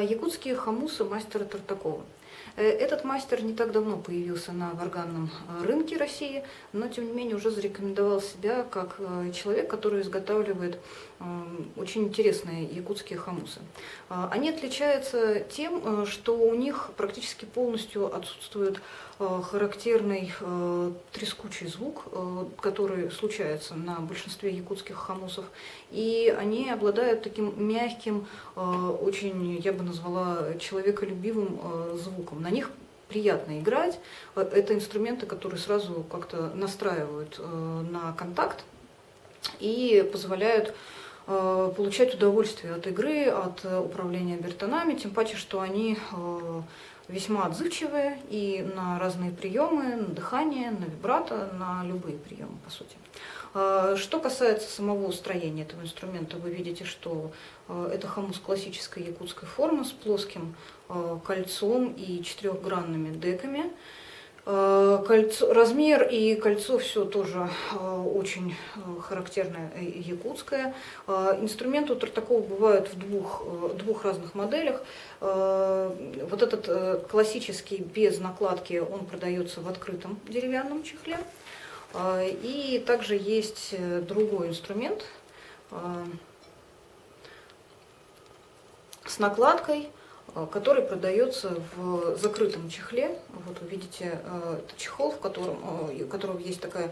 Якутские хомусы мастера Тартакова. Этот мастер не так давно появился на варганном рынке России, но тем не менее уже зарекомендовал себя как человек, который изготавливает очень интересные якутские хомусы. Они отличаются тем, что у них практически полностью отсутствует характерный трескучий звук, который случается на большинстве якутских хомусов, и они обладают таким мягким, очень, я бы назвала, человеколюбивым звуком. На них приятно играть. Это инструменты, которые сразу как-то настраивают на контакт и позволяют получать удовольствие от игры, от управления обертонами, тем паче, что они весьма отзывчивые и на разные приемы, на дыхание, на вибрато, на любые приемы, по сути. Что касается самого строения этого инструмента, вы видите, что это хомус классической якутской формы с плоским кольцом и четырехгранными деками. Размер и кольцо все тоже очень характерное якутское. Инструменты у Тартакова бывают в двух разных моделях. Вот этот классический без накладки, он продается в открытом деревянном чехле. И также есть другой инструмент с накладкой, который продается в закрытом чехле. Вот вы видите, это чехол, у которого есть такая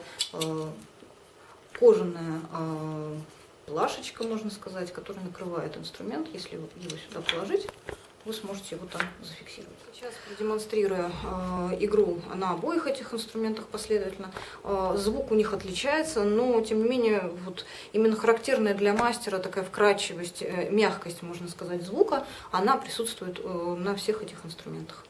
кожаная плашечка, можно сказать, которая накрывает инструмент. Если его сюда положить, вы сможете его там зафиксировать. Сейчас продемонстрирую игру на обоих этих инструментах последовательно. Звук у них отличается, но тем не менее вот именно характерная для мастера такая вкрадчивость, мягкость, можно сказать, звука, она присутствует на всех этих инструментах.